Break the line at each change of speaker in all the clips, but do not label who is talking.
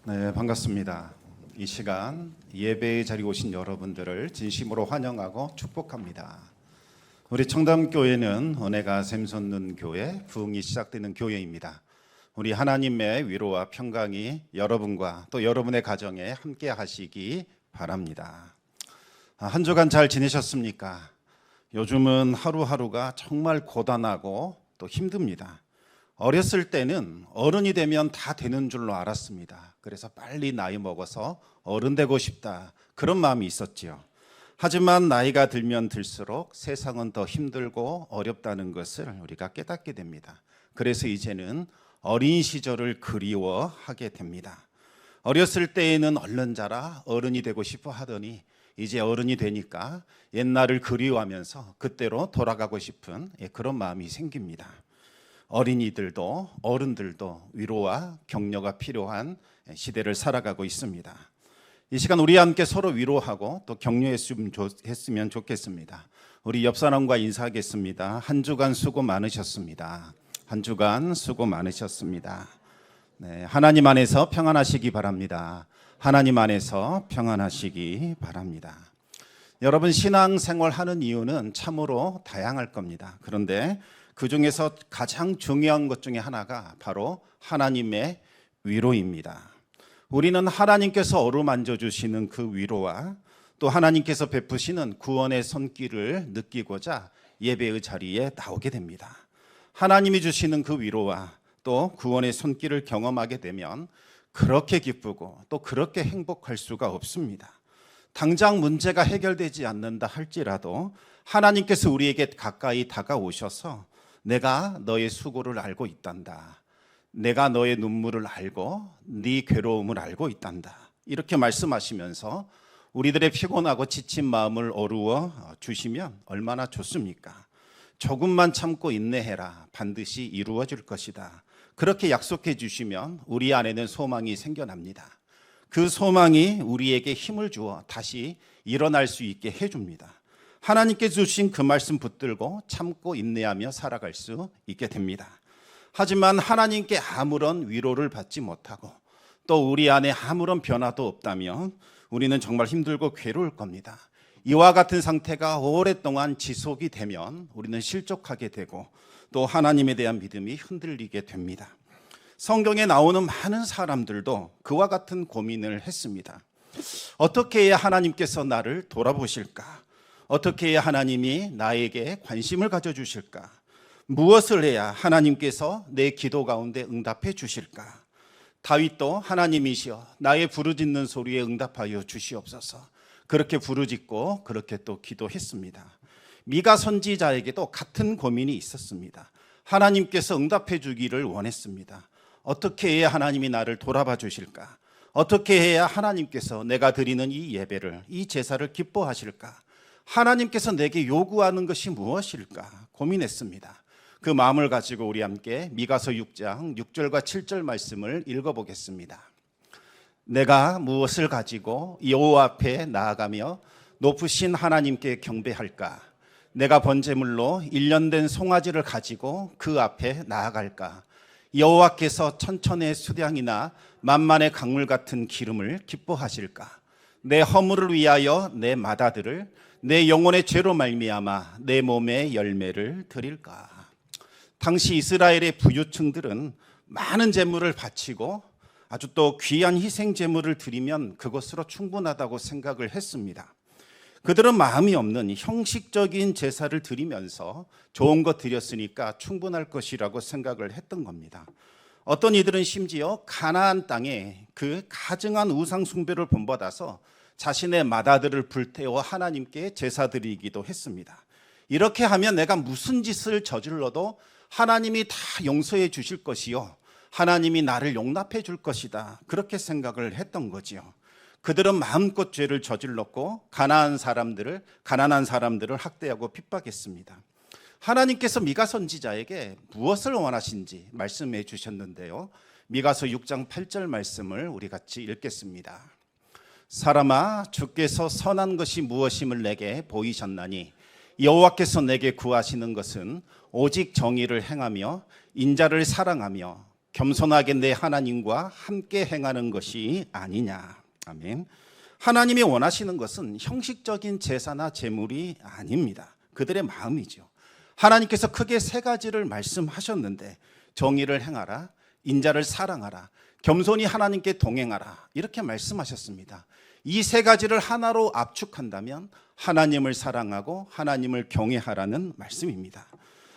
네, 반갑습니다. 이 시간 예배에 자리에 오신 여러분들을 진심으로 환영하고 축복합니다. 우리 청담교회는 은혜가 샘솟는 교회, 부흥이 시작되는 교회입니다. 우리 하나님의 위로와 평강이 여러분과 또 여러분의 가정에 함께 하시기 바랍니다. 한 주간 잘 지내셨습니까? 요즘은 하루하루가 정말 고단하고 또 힘듭니다. 어렸을 때는 어른이 되면 다 되는 줄로 알았습니다. 그래서 빨리 나이 먹어서 어른 되고 싶다, 그런 마음이 있었지요. 하지만 나이가 들면 들수록 세상은 더 힘들고 어렵다는 것을 우리가 깨닫게 됩니다. 그래서 이제는 어린 시절을 그리워하게 됩니다. 어렸을 때에는 얼른 자라 어른이 되고 싶어 하더니 이제 어른이 되니까 옛날을 그리워하면서 그때로 돌아가고 싶은 그런 마음이 생깁니다. 어린이들도 어른들도 위로와 격려가 필요한 시대를 살아가고 있습니다. 이 시간 우리 함께 서로 위로하고 또 격려했으면 좋겠습니다. 우리 옆 사람과 인사하겠습니다. 한 주간 수고 많으셨습니다. 한 주간 수고 많으셨습니다. 네, 하나님 안에서 평안하시기 바랍니다. 하나님 안에서 평안하시기 바랍니다. 여러분, 신앙생활 하는 이유는 참으로 다양할 겁니다. 그런데 그 중에서 가장 중요한 것 중에 하나가 바로 하나님의 위로입니다. 우리는 하나님께서 어루만져 주시는 그 위로와 또 하나님께서 베푸시는 구원의 손길을 느끼고자 예배의 자리에 나오게 됩니다. 하나님이 주시는 그 위로와 또 구원의 손길을 경험하게 되면 그렇게 기쁘고 또 그렇게 행복할 수가 없습니다. 당장 문제가 해결되지 않는다 할지라도 하나님께서 우리에게 가까이 다가오셔서 내가 너의 수고를 알고 있단다, 내가 너의 눈물을 알고 네 괴로움을 알고 있단다, 이렇게 말씀하시면서 우리들의 피곤하고 지친 마음을 어루어 주시면 얼마나 좋습니까? 조금만 참고 인내해라, 반드시 이루어질 것이다, 그렇게 약속해 주시면 우리 안에는 소망이 생겨납니다. 그 소망이 우리에게 힘을 주어 다시 일어날 수 있게 해줍니다. 하나님께 주신 그 말씀 붙들고 참고 인내하며 살아갈 수 있게 됩니다. 하지만 하나님께 아무런 위로를 받지 못하고 또 우리 안에 아무런 변화도 없다면 우리는 정말 힘들고 괴로울 겁니다. 이와 같은 상태가 오랫동안 지속이 되면 우리는 실족하게 되고 또 하나님에 대한 믿음이 흔들리게 됩니다. 성경에 나오는 많은 사람들도 그와 같은 고민을 했습니다. 어떻게 해야 하나님께서 나를 돌아보실까? 어떻게 해야 하나님이 나에게 관심을 가져주실까? 무엇을 해야 하나님께서 내 기도 가운데 응답해 주실까? 다윗도 하나님이시여 나의 부르짖는 소리에 응답하여 주시옵소서, 그렇게 부르짖고 그렇게 또 기도했습니다. 미가 선지자에게도 같은 고민이 있었습니다. 하나님께서 응답해 주기를 원했습니다. 어떻게 해야 하나님이 나를 돌아봐 주실까? 어떻게 해야 하나님께서 내가 드리는 이 예배를, 이 제사를 기뻐하실까? 하나님께서 내게 요구하는 것이 무엇일까 고민했습니다. 그 마음을 가지고 우리 함께 미가서 6장 6절과 7절 말씀을 읽어보겠습니다. 내가 무엇을 가지고 여호와 앞에 나아가며 높으신 하나님께 경배할까? 내가 번제물로 1년 된 송아지를 가지고 그 앞에 나아갈까? 여호와께서 천천의 수량이나 만만의 강물 같은 기름을 기뻐하실까? 내 허물을 위하여 내 맏아들을, 내 영혼의 죄로 말미암아 내 몸의 열매를 드릴까? 당시 이스라엘의 부유층들은 많은 제물을 바치고 아주 또 귀한 희생 제물을 드리면 그것으로 충분하다고 생각을 했습니다. 그들은 마음이 없는 형식적인 제사를 드리면서 좋은 것 드렸으니까 충분할 것이라고 생각을 했던 겁니다. 어떤 이들은 심지어 가나안 땅에 그 가증한 우상 숭배를 본받아서 자신의 맏아들을 불태워 하나님께 제사 드리기도 했습니다. 이렇게 하면 내가 무슨 짓을 저질러도 하나님이 다 용서해 주실 것이요, 하나님이 나를 용납해 줄 것이다, 그렇게 생각을 했던 거지요. 그들은 마음껏 죄를 저질렀고 가난한 사람들을 학대하고 핍박했습니다. 하나님께서 미가 선지자에게 무엇을 원하신지 말씀해 주셨는데요, 미가서 6장 8절 말씀을 우리 같이 읽겠습니다. 사람아, 주께서 선한 것이 무엇임을 내게 보이셨나니 여호와께서 내게 구하시는 것은 오직 정의를 행하며 인자를 사랑하며 겸손하게 내 하나님과 함께 행하는 것이 아니냐. 아멘. 하나님이 원하시는 것은 형식적인 제사나 제물이 아닙니다. 그들의 마음이죠. 하나님께서 크게 세 가지를 말씀하셨는데 정의를 행하라, 인자를 사랑하라, 겸손히 하나님께 동행하라 이렇게 말씀하셨습니다. 이 세 가지를 하나로 압축한다면 하나님을 사랑하고 하나님을 경외하라는 말씀입니다.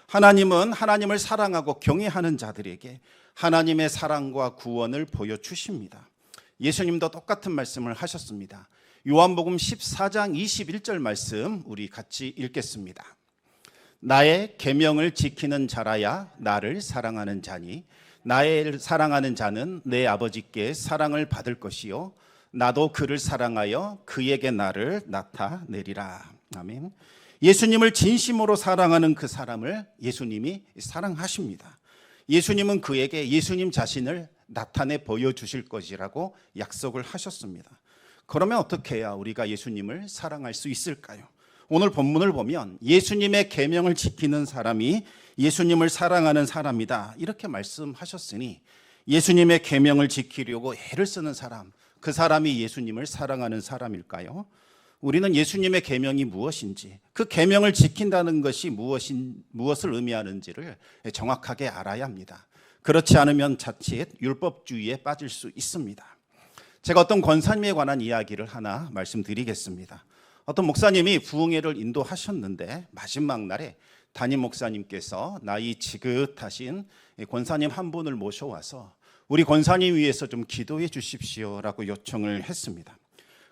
하나님은 하나님을 사랑하고 경외하는 자들에게 하나님의 사랑과 구원을 보여주십니다. 예수님도 똑같은 말씀을 하셨습니다. 요한복음 14장 21절 말씀 우리 같이 읽겠습니다. 나의 계명을 지키는 자라야 나를 사랑하는 자니 나의 사랑하는 자는 내 아버지께 사랑을 받을 것이요 나도 그를 사랑하여 그에게 나를 나타내리라. 아멘. 예수님을 진심으로 사랑하는 그 사람을 예수님이 사랑하십니다. 예수님은 그에게 예수님 자신을 나타내 보여주실 것이라고 약속을 하셨습니다. 그러면 어떻게 해야 우리가 예수님을 사랑할 수 있을까요? 오늘 본문을 보면 예수님의 계명을 지키는 사람이 예수님을 사랑하는 사람이다 이렇게 말씀하셨으니 예수님의 계명을 지키려고 애를 쓰는 사람, 그 사람이 예수님을 사랑하는 사람일까요? 우리는 예수님의 계명이 무엇인지, 그 계명을 지킨다는 것이 무엇을 의미하는지를 정확하게 알아야 합니다. 그렇지 않으면 자칫 율법주의에 빠질 수 있습니다. 제가 어떤 권사님에 관한 이야기를 하나 말씀드리겠습니다. 어떤 목사님이 부흥회를 인도하셨는데 마지막 날에 담임 목사님께서 나이 지긋하신 권사님 한 분을 모셔와서 우리 권사님 위해서 좀 기도해 주십시오라고 요청을 했습니다.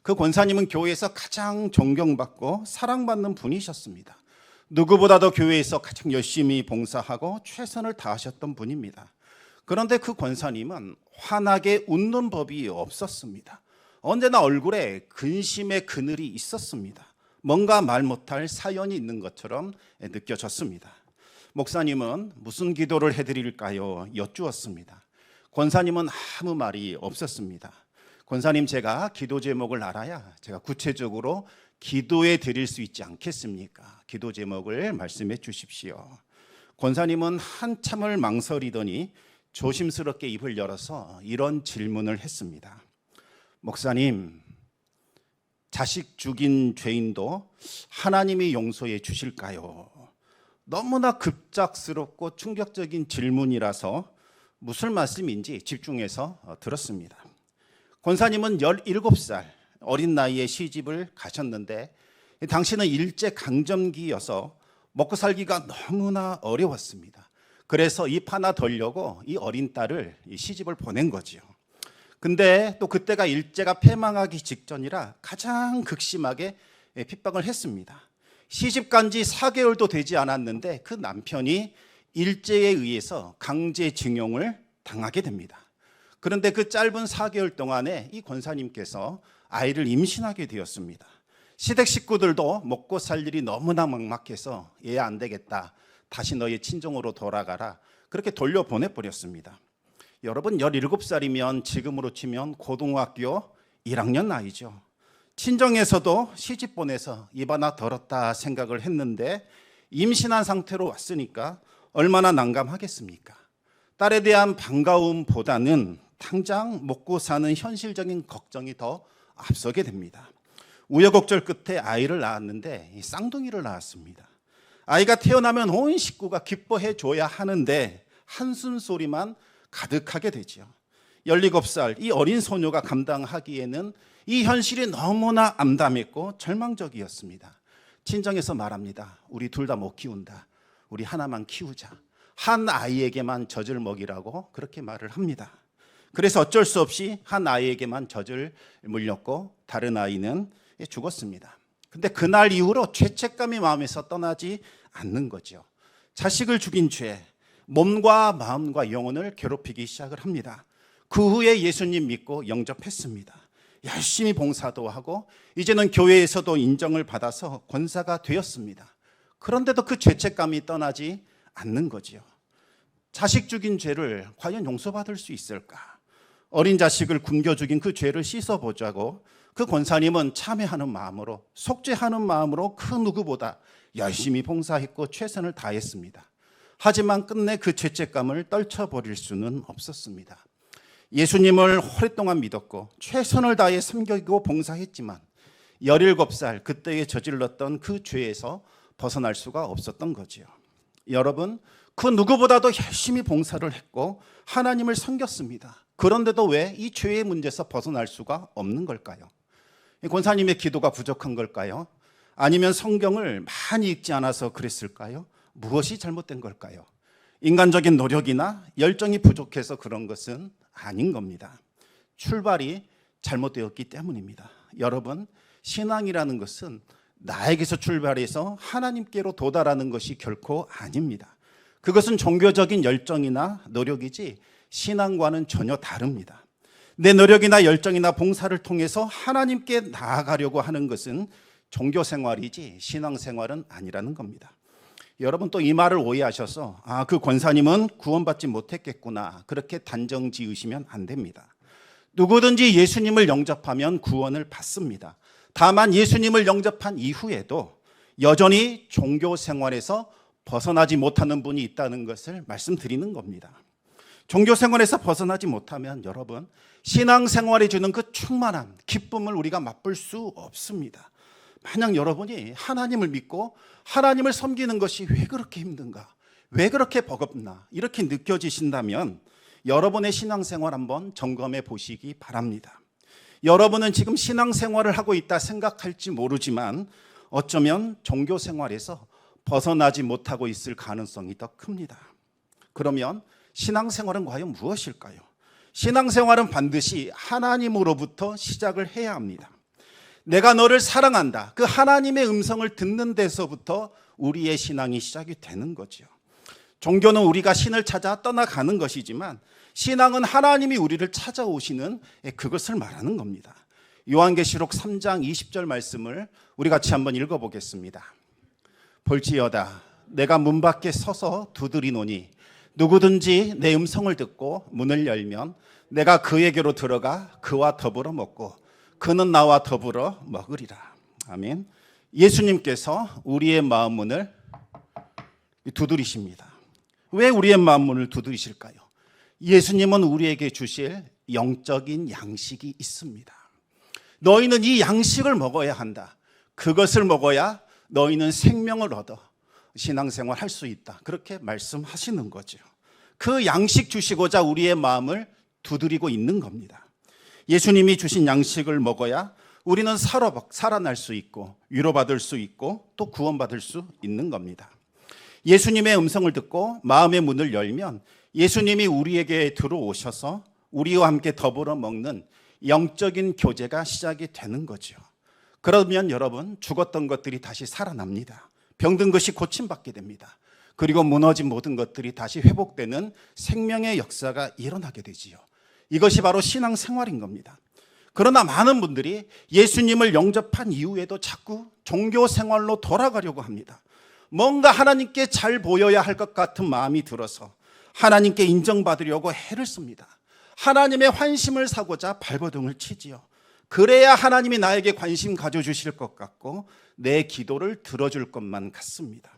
그 권사님은 교회에서 가장 존경받고 사랑받는 분이셨습니다. 누구보다도 교회에서 가장 열심히 봉사하고 최선을 다하셨던 분입니다. 그런데 그 권사님은 환하게 웃는 법이 없었습니다. 언제나 얼굴에 근심의 그늘이 있었습니다. 뭔가 말 못할 사연이 있는 것처럼 느껴졌습니다. 목사님은 무슨 기도를 해드릴까요? 여쭈었습니다. 권사님은 아무 말이 없었습니다. 권사님, 제가 기도 제목을 알아야 제가 구체적으로 기도해 드릴 수 있지 않겠습니까? 기도 제목을 말씀해 주십시오. 권사님은 한참을 망설이더니 조심스럽게 입을 열어서 이런 질문을 했습니다. 목사님, 자식 죽인 죄인도 하나님이 용서해 주실까요? 너무나 급작스럽고 충격적인 질문이라서 무슨 말씀인지 집중해서 들었습니다. 권사님은 17살 어린 나이에 시집을 가셨는데 당시는 일제강점기여서 먹고 살기가 너무나 어려웠습니다. 그래서 입 하나 덜려고 이 어린 딸을 시집을 보낸 거지요. 근데 또 그때가 일제가 패망하기 직전이라 가장 극심하게 핍박을 했습니다. 시집 간 지 4개월도 되지 않았는데 그 남편이 일제에 의해서 강제징용을 당하게 됩니다. 그런데 그 짧은 4개월 동안에 이 권사님께서 아이를 임신하게 되었습니다. 시댁 식구들도 먹고 살 일이 너무나 막막해서 얘 안 되겠다, 다시 너의 친정으로 돌아가라, 그렇게 돌려보내버렸습니다. 여러분, 17살이면 지금으로 치면 고등학교 1학년 나이죠. 친정에서도 시집 보내서 입 하나 덜었다 생각을 했는데 임신한 상태로 왔으니까 얼마나 난감하겠습니까? 딸에 대한 반가움보다는 당장 먹고 사는 현실적인 걱정이 더 앞서게 됩니다. 우여곡절 끝에 아이를 낳았는데 쌍둥이를 낳았습니다. 아이가 태어나면 온 식구가 기뻐해 줘야 하는데 한숨 소리만 가득하게 되죠. 17살 이 어린 소녀가 감당하기에는 이 현실이 너무나 암담했고 절망적이었습니다. 친정에서 말합니다. 우리 둘 다 못 키운다. 우리 하나만 키우자. 한 아이에게만 젖을 먹이라고 그렇게 말을 합니다. 그래서 어쩔 수 없이 한 아이에게만 젖을 물렸고 다른 아이는 죽었습니다. 근데 그날 이후로 죄책감이 마음에서 떠나지 않는 거죠. 자식을 죽인 죄, 몸과 마음과 영혼을 괴롭히기 시작을 합니다. 그 후에 예수님 믿고 영접했습니다. 열심히 봉사도 하고 이제는 교회에서도 인정을 받아서 권사가 되었습니다. 그런데도 그 죄책감이 떠나지 않는 거지요. 자식 죽인 죄를 과연 용서받을 수 있을까? 어린 자식을 굶겨 죽인 그 죄를 씻어보자고 그 권사님은 참회하는 마음으로, 속죄하는 마음으로 그 누구보다 열심히 봉사했고 최선을 다했습니다. 하지만 끝내 그 죄책감을 떨쳐버릴 수는 없었습니다. 예수님을 오랫동안 믿었고 최선을 다해 섬기고 봉사했지만 17살 그때에 저질렀던 그 죄에서 벗어날 수가 없었던 거지요. 여러분, 그 누구보다도 열심히 봉사를 했고 하나님을 섬겼습니다. 그런데도 왜 이 죄의 문제에서 벗어날 수가 없는 걸까요? 권사님의 기도가 부족한 걸까요? 아니면 성경을 많이 읽지 않아서 그랬을까요? 무엇이 잘못된 걸까요? 인간적인 노력이나 열정이 부족해서 그런 것은 아닌 겁니다. 출발이 잘못되었기 때문입니다. 여러분, 신앙이라는 것은 나에게서 출발해서 하나님께로 도달하는 것이 결코 아닙니다. 그것은 종교적인 열정이나 노력이지 신앙과는 전혀 다릅니다. 내 노력이나 열정이나 봉사를 통해서 하나님께 나아가려고 하는 것은 종교 생활이지 신앙 생활은 아니라는 겁니다. 여러분, 또 이 말을 오해하셔서 그 권사님은 구원받지 못했겠구나, 그렇게 단정 지으시면 안 됩니다. 누구든지 예수님을 영접하면 구원을 받습니다. 다만 예수님을 영접한 이후에도 여전히 종교 생활에서 벗어나지 못하는 분이 있다는 것을 말씀드리는 겁니다. 종교 생활에서 벗어나지 못하면 여러분, 신앙 생활이 주는 그 충만함, 기쁨을 우리가 맛볼 수 없습니다. 만약 여러분이 하나님을 믿고 하나님을 섬기는 것이 왜 그렇게 힘든가, 왜 그렇게 버겁나 이렇게 느껴지신다면 여러분의 신앙생활 한번 점검해 보시기 바랍니다. 여러분은 지금 신앙생활을 하고 있다 생각할지 모르지만 어쩌면 종교생활에서 벗어나지 못하고 있을 가능성이 더 큽니다. 그러면 신앙생활은 과연 무엇일까요? 신앙생활은 반드시 하나님으로부터 시작을 해야 합니다. 내가 너를 사랑한다, 그 하나님의 음성을 듣는 데서부터 우리의 신앙이 시작이 되는 거죠. 종교는 우리가 신을 찾아 떠나가는 것이지만 신앙은 하나님이 우리를 찾아오시는 그것을 말하는 겁니다. 요한계시록 3장 20절 말씀을 우리 같이 한번 읽어보겠습니다. 볼지어다, 내가 문 밖에 서서 두드리노니 누구든지 내 음성을 듣고 문을 열면 내가 그에게로 들어가 그와 더불어 먹고 그는 나와 더불어 먹으리라. 아멘. 예수님께서 우리의 마음 문을 두드리십니다. 왜 우리의 마음 문을 두드리실까요? 예수님은 우리에게 주실 영적인 양식이 있습니다. 너희는 이 양식을 먹어야 한다. 그것을 먹어야 너희는 생명을 얻어 신앙생활 할 수 있다. 그렇게 말씀하시는 거죠. 그 양식 주시고자 우리의 마음을 두드리고 있는 겁니다. 예수님이 주신 양식을 먹어야 우리는 살아날 수 있고 위로받을 수 있고 또 구원받을 수 있는 겁니다. 예수님의 음성을 듣고 마음의 문을 열면 예수님이 우리에게 들어오셔서 우리와 함께 더불어 먹는 영적인 교제가 시작이 되는 거죠. 그러면 여러분, 죽었던 것들이 다시 살아납니다. 병든 것이 고침받게 됩니다. 그리고 무너진 모든 것들이 다시 회복되는 생명의 역사가 일어나게 되지요. 이것이 바로 신앙생활인 겁니다. 그러나 많은 분들이 예수님을 영접한 이후에도 자꾸 종교생활로 돌아가려고 합니다. 뭔가 하나님께 잘 보여야 할 것 같은 마음이 들어서 하나님께 인정받으려고 애를 씁니다. 하나님의 환심을 사고자 발버둥을 치지요. 그래야 하나님이 나에게 관심 가져주실 것 같고 내 기도를 들어줄 것만 같습니다.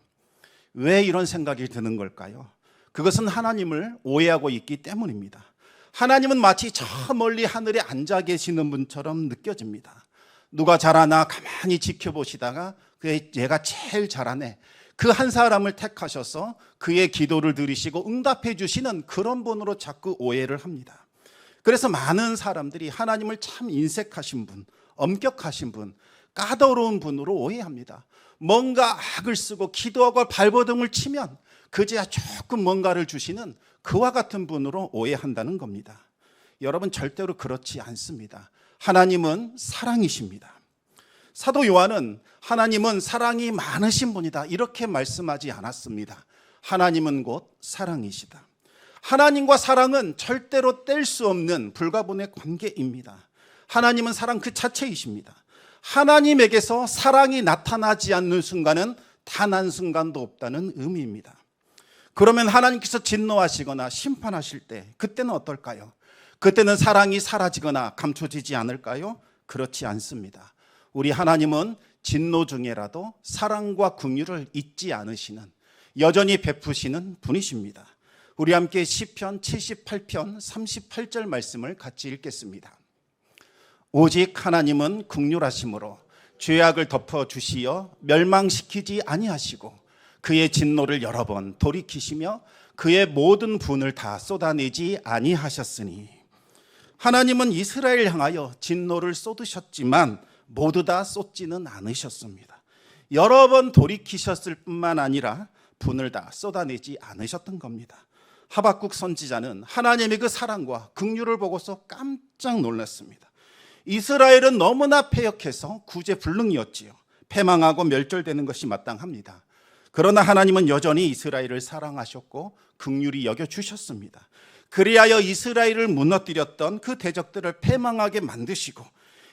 왜 이런 생각이 드는 걸까요? 그것은 하나님을 오해하고 있기 때문입니다. 하나님은 마치 저 멀리 하늘에 앉아 계시는 분처럼 느껴집니다. 누가 잘하나 가만히 지켜보시다가 얘가 제일 잘하네, 그 한 사람을 택하셔서 그의 기도를 들으시고 응답해 주시는 그런 분으로 자꾸 오해를 합니다. 그래서 많은 사람들이 하나님을 참 인색하신 분, 엄격하신 분, 까다로운 분으로 오해합니다. 뭔가 악을 쓰고 기도하고 발버둥을 치면 그제야 조금 뭔가를 주시는 그와 같은 분으로 오해한다는 겁니다. 여러분, 절대로 그렇지 않습니다. 하나님은 사랑이십니다. 사도 요한은 하나님은 사랑이 많으신 분이다 이렇게 말씀하지 않았습니다. 하나님은 곧 사랑이시다. 하나님과 사랑은 절대로 뗄 수 없는 불가분의 관계입니다. 하나님은 사랑 그 자체이십니다. 하나님에게서 사랑이 나타나지 않는 순간은 단 한 순간도 없다는 의미입니다. 그러면 하나님께서 진노하시거나 심판하실 때 그때는 어떨까요? 그때는 사랑이 사라지거나 감춰지지 않을까요? 그렇지 않습니다. 우리 하나님은 진노 중에라도 사랑과 긍휼을 잊지 않으시는, 여전히 베푸시는 분이십니다. 우리 함께 시편 78편 38절 말씀을 같이 읽겠습니다. 오직 하나님은 긍휼하심으로 죄악을 덮어주시어 멸망시키지 아니하시고 그의 진노를 여러 번 돌이키시며 그의 모든 분을 다 쏟아내지 아니하셨으니, 하나님은 이스라엘 향하여 진노를 쏟으셨지만 모두 다 쏟지는 않으셨습니다. 여러 번 돌이키셨을 뿐만 아니라 분을 다 쏟아내지 않으셨던 겁니다. 하박국 선지자는 하나님의 그 사랑과 긍휼을 보고서 깜짝 놀랐습니다. 이스라엘은 너무나 패역해서 구제불능이었지요. 패망하고 멸절되는 것이 마땅합니다. 그러나 하나님은 여전히 이스라엘을 사랑하셨고 긍휼히 여겨주셨습니다. 그리하여 이스라엘을 무너뜨렸던 그 대적들을 패망하게 만드시고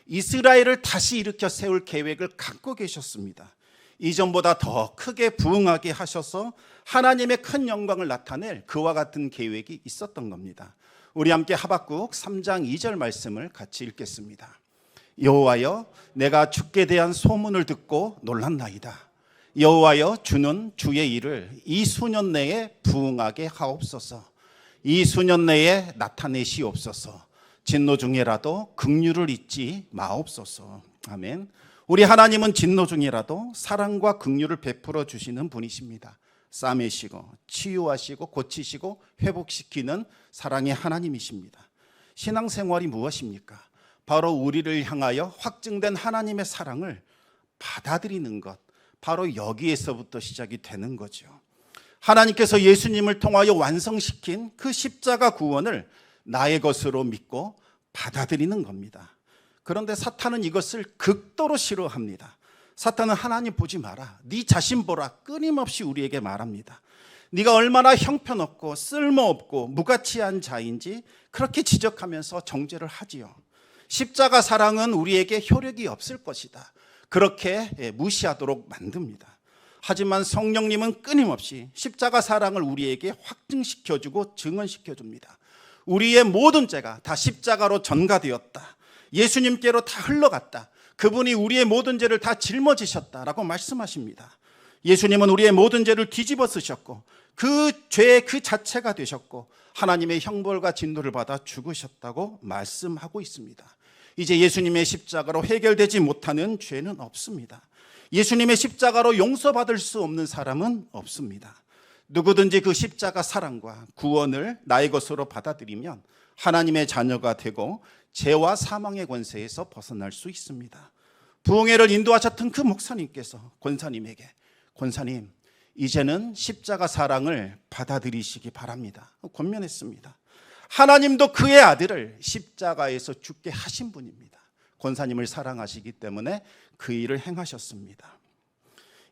이스라엘을 다시 일으켜 세울 계획을 갖고 계셨습니다. 이전보다 더 크게 부흥하게 하셔서 하나님의 큰 영광을 나타낼 그와 같은 계획이 있었던 겁니다. 우리 함께 하박국 3장 2절 말씀을 같이 읽겠습니다. 여호와여, 내가 주께 대한 소문을 듣고 놀랐나이다. 여호와여, 주는 주의 일을 이 수년 내에 부응하게 하옵소서. 이 수년 내에 나타내시옵소서. 진노 중에라도 긍휼을 잊지 마옵소서. 아멘. 우리 하나님은 진노 중이라도 사랑과 긍휼을 베풀어 주시는 분이십니다. 싸매시고 치유하시고 고치시고 회복시키는 사랑의 하나님이십니다. 신앙생활이 무엇입니까? 바로 우리를 향하여 확증된 하나님의 사랑을 받아들이는 것, 바로 여기에서부터 시작이 되는 거죠. 하나님께서 예수님을 통하여 완성시킨 그 십자가 구원을 나의 것으로 믿고 받아들이는 겁니다. 그런데 사탄은 이것을 극도로 싫어합니다. 사탄은 하나님 보지 마라, 네 자신 보라, 끊임없이 우리에게 말합니다. 네가 얼마나 형편없고 쓸모없고 무가치한 자인지 그렇게 지적하면서 정죄를 하지요. 십자가 사랑은 우리에게 효력이 없을 것이다, 그렇게 무시하도록 만듭니다. 하지만 성령님은 끊임없이 십자가 사랑을 우리에게 확증시켜주고 증언시켜줍니다. 우리의 모든 죄가 다 십자가로 전가되었다, 예수님께로 다 흘러갔다, 그분이 우리의 모든 죄를 다 짊어지셨다라고 말씀하십니다. 예수님은 우리의 모든 죄를 뒤집어 쓰셨고 그 죄 그 자체가 되셨고 하나님의 형벌과 진노를 받아 죽으셨다고 말씀하고 있습니다. 이제 예수님의 십자가로 해결되지 못하는 죄는 없습니다. 예수님의 십자가로 용서받을 수 없는 사람은 없습니다. 누구든지 그 십자가 사랑과 구원을 나의 것으로 받아들이면 하나님의 자녀가 되고 죄와 사망의 권세에서 벗어날 수 있습니다. 부흥회를 인도하셨던 그 목사님께서 권사님에게, 권사님, 이제는 십자가 사랑을 받아들이시기 바랍니다, 권면했습니다. 하나님도 그의 아들을 십자가에서 죽게 하신 분입니다. 권사님을 사랑하시기 때문에 그 일을 행하셨습니다.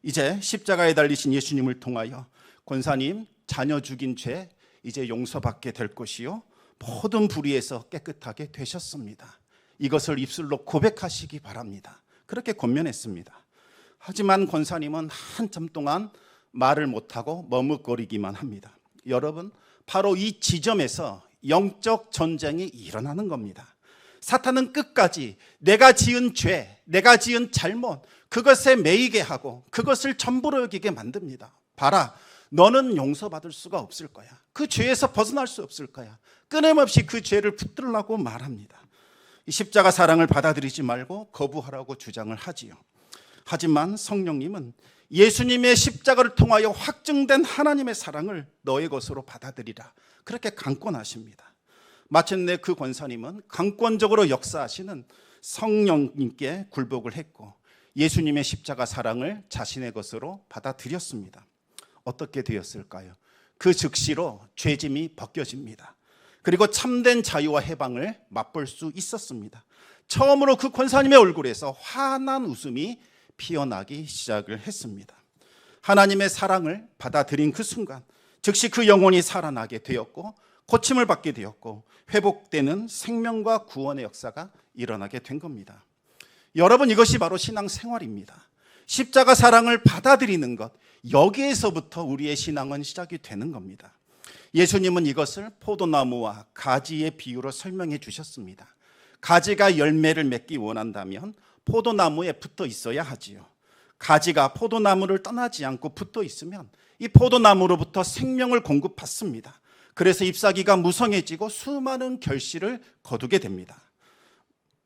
이제 십자가에 달리신 예수님을 통하여 권사님, 자녀 죽인 죄 이제 용서받게 될 것이요 모든 불의에서 깨끗하게 되셨습니다. 이것을 입술로 고백하시기 바랍니다. 그렇게 권면했습니다. 하지만 권사님은 한참 동안 말을 못하고 머뭇거리기만 합니다. 여러분, 바로 이 지점에서 영적 전쟁이 일어나는 겁니다. 사탄은 끝까지 내가 지은 죄, 내가 지은 잘못, 그것에 매이게 하고 그것을 전부로 여기게 만듭니다. 봐라, 너는 용서받을 수가 없을 거야. 그 죄에서 벗어날 수 없을 거야. 끊임없이 그 죄를 붙들라고 말합니다. 십자가 사랑을 받아들이지 말고 거부하라고 주장을 하지요. 하지만 성령님은 예수님의 십자가를 통하여 확증된 하나님의 사랑을 너의 것으로 받아들이라, 그렇게 강권하십니다. 마침내 그 권사님은 강권적으로 역사하시는 성령님께 굴복을 했고 예수님의 십자가 사랑을 자신의 것으로 받아들였습니다. 어떻게 되었을까요? 그 즉시로 죄짐이 벗겨집니다. 그리고 참된 자유와 해방을 맛볼 수 있었습니다. 처음으로 그 권사님의 얼굴에서 환한 웃음이 피어나기 시작을 했습니다. 하나님의 사랑을 받아들인 그 순간 즉시 그 영혼이 살아나게 되었고 고침을 받게 되었고 회복되는 생명과 구원의 역사가 일어나게 된 겁니다. 여러분, 이것이 바로 신앙생활입니다. 십자가 사랑을 받아들이는 것, 여기에서부터 우리의 신앙은 시작이 되는 겁니다. 예수님은 이것을 포도나무와 가지의 비유로 설명해 주셨습니다. 가지가 열매를 맺기 원한다면 포도나무에 붙어 있어야 하지요. 가지가 포도나무를 떠나지 않고 붙어 있으면 이 포도나무로부터 생명을 공급받습니다. 그래서 잎사귀가 무성해지고 수많은 결실을 거두게 됩니다.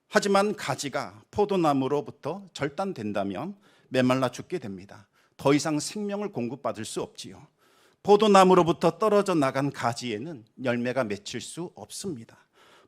하지만 가지가 포도나무로부터 절단된다면 메말라 죽게 됩니다. 더 이상 생명을 공급받을 수 없지요. 포도나무로부터 떨어져 나간 가지에는 열매가 맺힐 수 없습니다.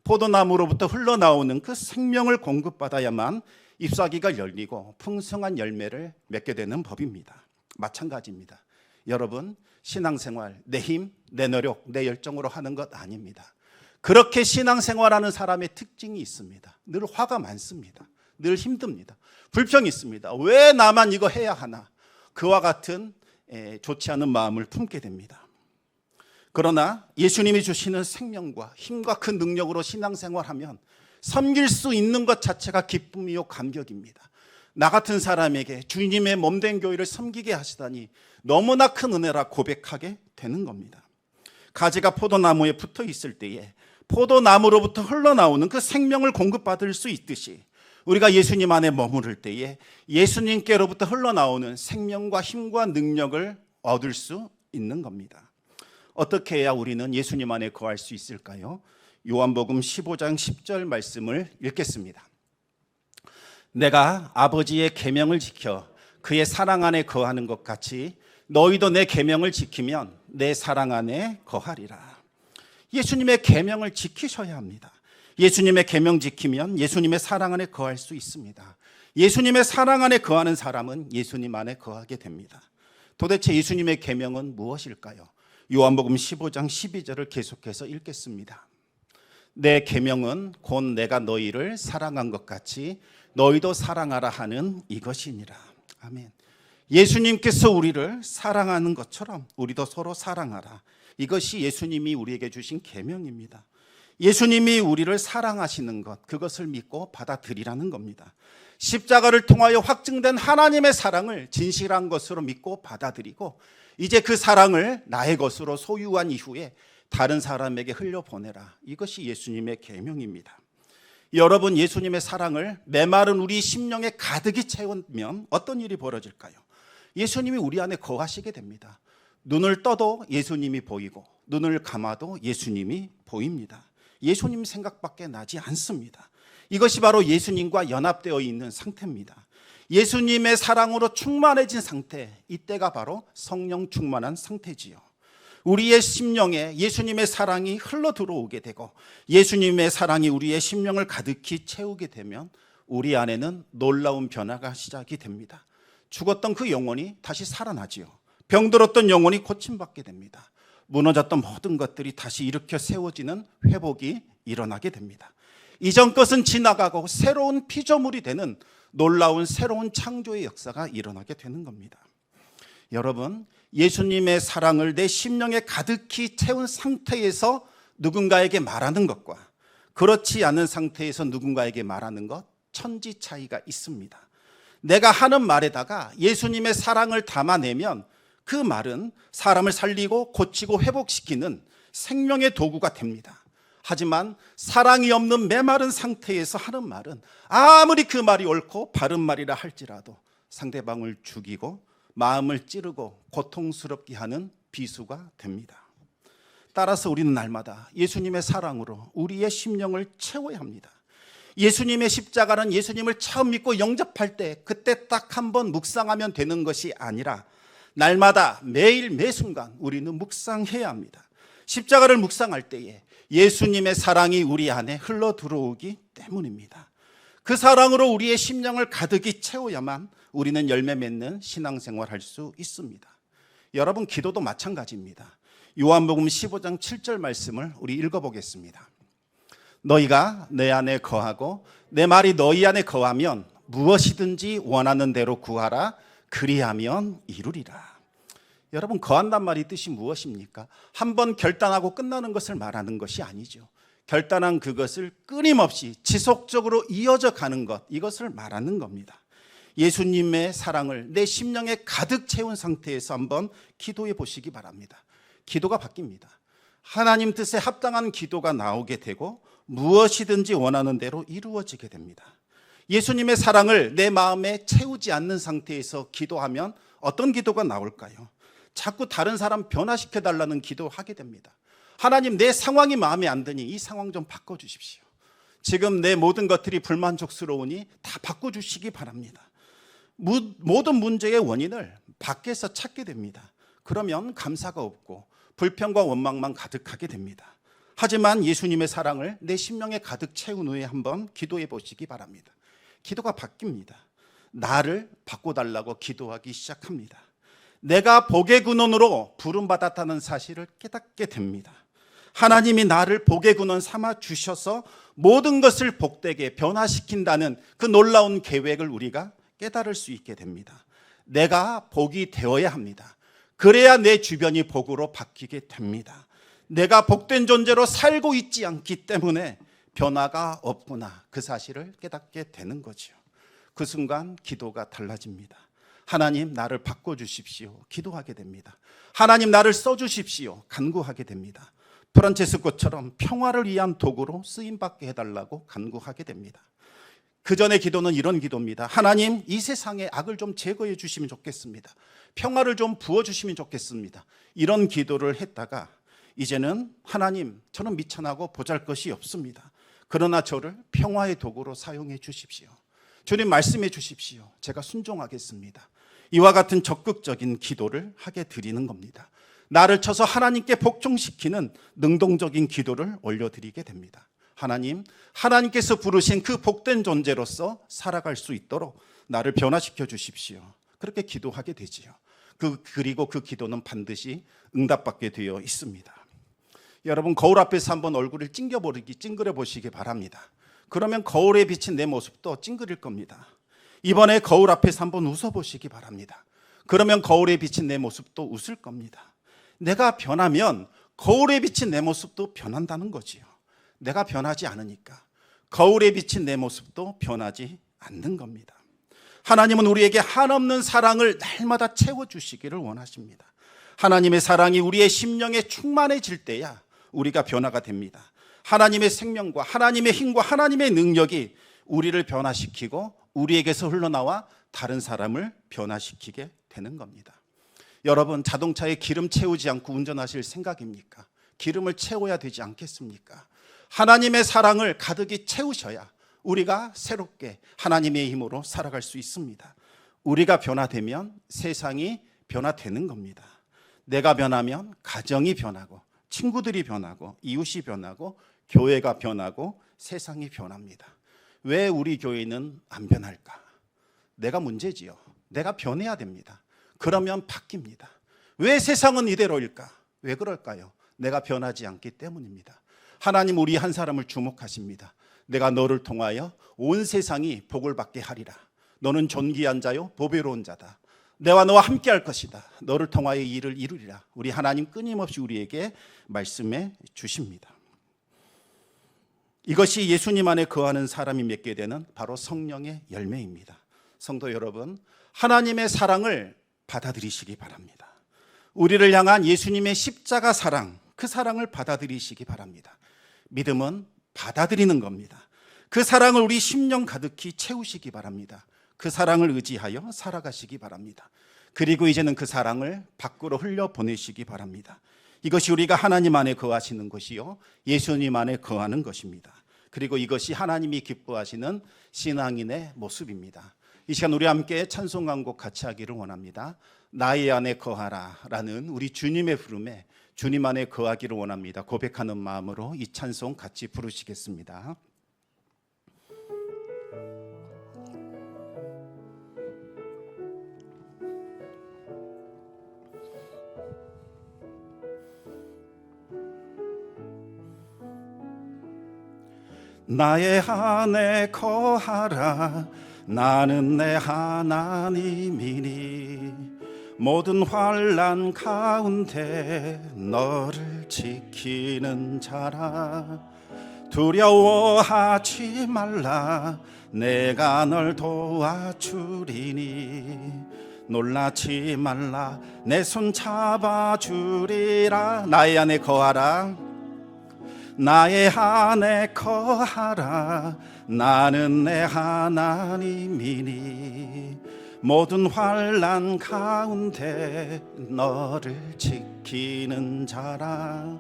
포도나무로부터 흘러나오는 그 생명을 공급받아야만 잎사귀가 열리고 풍성한 열매를 맺게 되는 법입니다. 마찬가지입니다. 여러분, 신앙생활 내 힘, 내 노력, 내 열정으로 하는 것 아닙니다. 그렇게 신앙생활하는 사람의 특징이 있습니다. 늘 화가 많습니다. 늘 힘듭니다. 불평이 있습니다. 왜 나만 이거 해야 하나? 그와 같은 좋지 않은 마음을 품게 됩니다. 그러나 예수님이 주시는 생명과 힘과 큰 능력으로 신앙생활하면 섬길 수 있는 것 자체가 기쁨이요 감격입니다. 나 같은 사람에게 주님의 몸된 교회를 섬기게 하시다니 너무나 큰 은혜라 고백하게 되는 겁니다. 가지가 포도나무에 붙어 있을 때에 포도나무로부터 흘러나오는 그 생명을 공급받을 수 있듯이 우리가 예수님 안에 머무를 때에 예수님께로부터 흘러나오는 생명과 힘과 능력을 얻을 수 있는 겁니다. 어떻게 해야 우리는 예수님 안에 거할 수 있을까요? 요한복음 15장 10절 말씀을 읽겠습니다. 내가 아버지의 계명을 지켜 그의 사랑 안에 거하는 것 같이 너희도 내 계명을 지키면 내 사랑 안에 거하리라. 예수님의 계명을 지키셔야 합니다. 예수님의 계명 지키면 예수님의 사랑 안에 거할 수 있습니다. 예수님의 사랑 안에 거하는 사람은 예수님 안에 거하게 됩니다. 도대체 예수님의 계명은 무엇일까요? 요한복음 15장 12절을 계속해서 읽겠습니다. 내 계명은 곧 내가 너희를 사랑한 것 같이 너희도 사랑하라 하는 이것이니라. 아멘. 예수님께서 우리를 사랑하는 것처럼 우리도 서로 사랑하라. 이것이 예수님이 우리에게 주신 계명입니다. 예수님이 우리를 사랑하시는 것, 그것을 믿고 받아들이라는 겁니다. 십자가를 통하여 확증된 하나님의 사랑을 진실한 것으로 믿고 받아들이고 이제 그 사랑을 나의 것으로 소유한 이후에 다른 사람에게 흘려보내라. 이것이 예수님의 계명입니다. 여러분, 예수님의 사랑을 메마른 우리 심령에 가득히 채우면 어떤 일이 벌어질까요? 예수님이 우리 안에 거하시게 됩니다. 눈을 떠도 예수님이 보이고 눈을 감아도 예수님이 보입니다. 예수님 생각밖에 나지 않습니다. 이것이 바로 예수님과 연합되어 있는 상태입니다. 예수님의 사랑으로 충만해진 상태, 이때가 바로 성령 충만한 상태지요. 우리의 심령에 예수님의 사랑이 흘러 들어오게 되고 예수님의 사랑이 우리의 심령을 가득히 채우게 되면 우리 안에는 놀라운 변화가 시작이 됩니다. 죽었던 그 영혼이 다시 살아나지요. 병들었던 영혼이 고침받게 됩니다. 무너졌던 모든 것들이 다시 일으켜 세워지는 회복이 일어나게 됩니다. 이전 것은 지나가고 새로운 피조물이 되는 놀라운 새로운 창조의 역사가 일어나게 되는 겁니다. 여러분, 예수님의 사랑을 내 심령에 가득히 채운 상태에서 누군가에게 말하는 것과 그렇지 않은 상태에서 누군가에게 말하는 것, 천지 차이가 있습니다. 내가 하는 말에다가 예수님의 사랑을 담아내면 그 말은 사람을 살리고 고치고 회복시키는 생명의 도구가 됩니다. 하지만 사랑이 없는 메마른 상태에서 하는 말은 아무리 그 말이 옳고 바른 말이라 할지라도 상대방을 죽이고 마음을 찌르고 고통스럽게 하는 비수가 됩니다. 따라서 우리는 날마다 예수님의 사랑으로 우리의 심령을 채워야 합니다. 예수님의 십자가는 예수님을 처음 믿고 영접할 때 그때 딱 한 번 묵상하면 되는 것이 아니라 날마다 매일 매순간 우리는 묵상해야 합니다. 십자가를 묵상할 때에 예수님의 사랑이 우리 안에 흘러 들어오기 때문입니다. 그 사랑으로 우리의 심령을 가득히 채워야만 우리는 열매 맺는 신앙생활을 할 수 있습니다. 여러분, 기도도 마찬가지입니다. 요한복음 15장 7절 말씀을 우리 읽어보겠습니다. 너희가 내 안에 거하고 내 말이 너희 안에 거하면 무엇이든지 원하는 대로 구하라. 그리하면 이루리라. 여러분, 거한단 말이 뜻이 무엇입니까? 한번 결단하고 끝나는 것을 말하는 것이 아니죠. 결단한 그것을 끊임없이 지속적으로 이어져 가는 것, 이것을 말하는 겁니다. 예수님의 사랑을 내 심령에 가득 채운 상태에서 한번 기도해 보시기 바랍니다. 기도가 바뀝니다. 하나님 뜻에 합당한 기도가 나오게 되고 무엇이든지 원하는 대로 이루어지게 됩니다. 예수님의 사랑을 내 마음에 채우지 않는 상태에서 기도하면 어떤 기도가 나올까요? 자꾸 다른 사람 변화시켜 달라는 기도하게 됩니다. 하나님, 내 상황이 마음에 안 드니 이 상황 좀 바꿔주십시오. 지금 내 모든 것들이 불만족스러우니 다 바꿔주시기 바랍니다. 모든 문제의 원인을 밖에서 찾게 됩니다. 그러면 감사가 없고 불평과 원망만 가득하게 됩니다. 하지만 예수님의 사랑을 내 심령에 가득 채운 후에 한번 기도해 보시기 바랍니다. 기도가 바뀝니다. 나를 바꿔달라고 기도하기 시작합니다. 내가 복의 근원으로 부름받았다는 사실을 깨닫게 됩니다. 하나님이 나를 복의 근원 삼아 주셔서 모든 것을 복되게 변화시킨다는 그 놀라운 계획을 우리가 깨달을 수 있게 됩니다. 내가 복이 되어야 합니다. 그래야 내 주변이 복으로 바뀌게 됩니다. 내가 복된 존재로 살고 있지 않기 때문에 변화가 없구나, 그 사실을 깨닫게 되는 거죠. 그 순간 기도가 달라집니다. 하나님, 나를 바꿔주십시오. 기도하게 됩니다. 하나님, 나를 써주십시오. 간구하게 됩니다. 프란체스코처럼 평화를 위한 도구로 쓰임받게 해달라고 간구하게 됩니다. 그 전의 기도는 이런 기도입니다. 하나님, 이 세상의 악을 좀 제거해 주시면 좋겠습니다. 평화를 좀 부어주시면 좋겠습니다. 이런 기도를 했다가 이제는 하나님, 저는 미천하고 보잘것이 없습니다. 그러나 저를 평화의 도구로 사용해 주십시오. 주님, 말씀해 주십시오. 제가 순종하겠습니다. 이와 같은 적극적인 기도를 하게 드리는 겁니다. 나를 쳐서 하나님께 복종시키는 능동적인 기도를 올려드리게 됩니다. 하나님, 하나님께서 부르신 그 복된 존재로서 살아갈 수 있도록 나를 변화시켜 주십시오. 그렇게 기도하게 되지요. 그리고 그 기도는 반드시 응답받게 되어 있습니다. 여러분, 거울 앞에서 한번 얼굴을 찡그려 보시기 바랍니다. 그러면 거울에 비친 내 모습도 찡그릴 겁니다. 이번에 거울 앞에서 한번 웃어보시기 바랍니다. 그러면 거울에 비친 내 모습도 웃을 겁니다. 내가 변하면 거울에 비친 내 모습도 변한다는 거지요. 내가 변하지 않으니까 거울에 비친 내 모습도 변하지 않는 겁니다. 하나님은 우리에게 한없는 사랑을 날마다 채워주시기를 원하십니다. 하나님의 사랑이 우리의 심령에 충만해질 때야 우리가 변화가 됩니다. 하나님의 생명과 하나님의 힘과 하나님의 능력이 우리를 변화시키고 우리에게서 흘러나와 다른 사람을 변화시키게 되는 겁니다. 여러분, 자동차에 기름 채우지 않고 운전하실 생각입니까? 기름을 채워야 되지 않겠습니까? 하나님의 사랑을 가득히 채우셔야 우리가 새롭게 하나님의 힘으로 살아갈 수 있습니다. 우리가 변화되면 세상이 변화되는 겁니다. 내가 변하면 가정이 변하고 친구들이 변하고 이웃이 변하고 교회가 변하고 세상이 변합니다. 왜 우리 교회는 안 변할까? 내가 문제지요. 내가 변해야 됩니다. 그러면 바뀝니다. 왜 세상은 이대로일까? 왜 그럴까요? 내가 변하지 않기 때문입니다. 하나님, 우리 한 사람을 주목하십니다. 내가 너를 통하여 온 세상이 복을 받게 하리라. 너는 존귀한 자요 보배로운 자다. 내와 너와 함께 할 것이다. 너를 통하여 이 일을 이루리라. 우리 하나님 끊임없이 우리에게 말씀해 주십니다. 이것이 예수님 안에 거하는 사람이 맺게 되는 바로 성령의 열매입니다. 성도 여러분, 하나님의 사랑을 받아들이시기 바랍니다. 우리를 향한 예수님의 십자가 사랑, 그 사랑을 받아들이시기 바랍니다. 믿음은 받아들이는 겁니다. 그 사랑을 우리 심령 가득히 채우시기 바랍니다. 그 사랑을 의지하여 살아가시기 바랍니다. 그리고 이제는 그 사랑을 밖으로 흘려보내시기 바랍니다. 이것이 우리가 하나님 안에 거하시는 것이요, 예수님 안에 거하는 것입니다. 그리고 이것이 하나님이 기뻐하시는 신앙인의 모습입니다. 이 시간 우리 함께 찬송 한 곡 같이 하기를 원합니다. 나의 안에 거하라 라는 우리 주님의 부름에 주님 안에 거하기를 원합니다. 고백하는 마음으로 이 찬송 같이 부르시겠습니다. 나의 안에 거하라. 나는 내 하나님이니 모든 환난 가운데 너를 지키는 자라. 두려워하지 말라. 내가 널 도와주리니 놀라지 말라. 내 손 잡아주리라. 나의 안에 거하라. 나의 안에 거하라. 나는 내 하나님이니 모든 환난 가운데 너를 지키는 자라.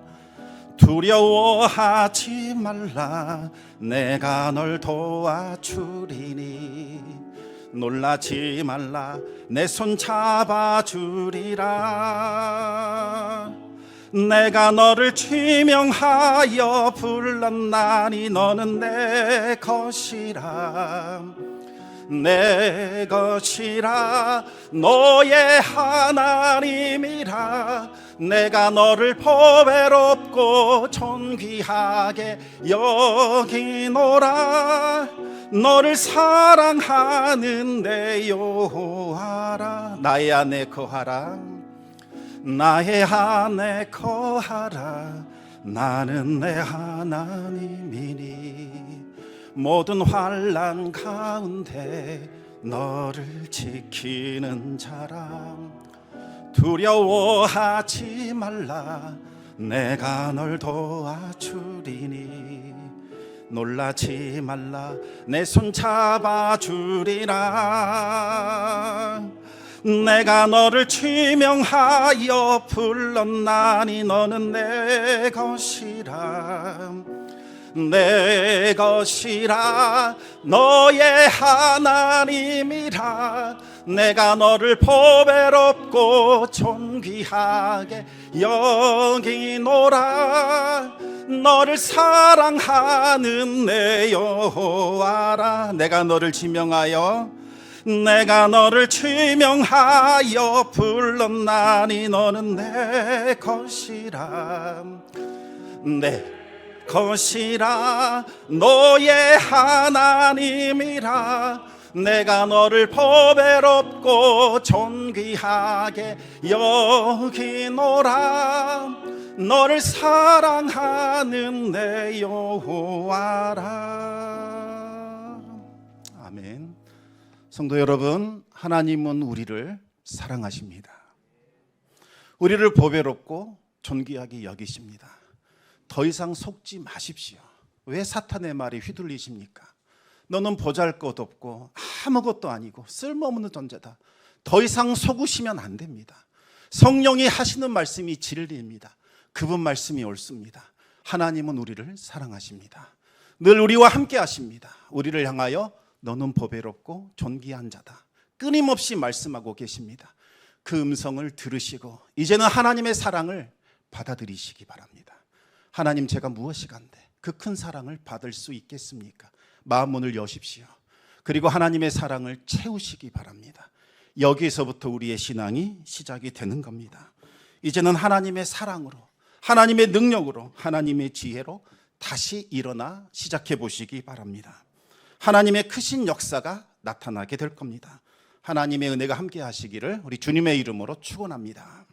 두려워하지 말라. 내가 널 도와주리니 놀라지 말라. 내 손 잡아주리라. 내가 너를 지명하여 불렀나니 너는 내 것이라. 내 것이라. 너의 하나님이라. 내가 너를 보배롭고 존귀하게 여기노라. 너를 사랑하는 내 여호와라. 나의 안에 거하라. 나의 안에 거하라. 나는 내 하나님이니 모든 환난 가운데 너를 지키는 자라. 두려워하지 말라. 내가 널 도와주리니 놀라지 말라. 내 손 잡아주리라. 내가 너를 지명하여 불렀나니 너는 내 것이라. 내 것이라. 너의 하나님이라. 내가 너를 보배롭고 존귀하게 여기노라. 너를 사랑하는 내 여호와라. 내가 너를 지명하여 불렀나니 너는 내 것이라. 내 것이라. 너의 하나님이라. 내가 너를 보배롭고 존귀하게 여기노라. 너를 사랑하는 내 여호와라. 아멘. 성도 여러분, 하나님은 우리를 사랑하십니다. 우리를 보배롭고 존귀하게 여기십니다. 더 이상 속지 마십시오. 왜 사탄의 말에 휘둘리십니까? 너는 보잘것없고 아무것도 아니고 쓸모없는 존재다. 더 이상 속으시면 안 됩니다. 성령이 하시는 말씀이 진리입니다. 그분 말씀이 옳습니다. 하나님은 우리를 사랑하십니다. 늘 우리와 함께 하십니다. 우리를 향하여 너는 보배롭고 존귀한 자다. 끊임없이 말씀하고 계십니다. 그 음성을 들으시고 이제는 하나님의 사랑을 받아들이시기 바랍니다. 하나님, 제가 무엇이 간데 그 큰 사랑을 받을 수 있겠습니까? 마음 문을 여십시오. 그리고 하나님의 사랑을 채우시기 바랍니다. 여기에서부터 우리의 신앙이 시작이 되는 겁니다. 이제는 하나님의 사랑으로, 하나님의 능력으로, 하나님의 지혜로 다시 일어나 시작해 보시기 바랍니다. 하나님의 크신 역사가 나타나게 될 겁니다. 하나님의 은혜가 함께 하시기를 우리 주님의 이름으로 축원합니다.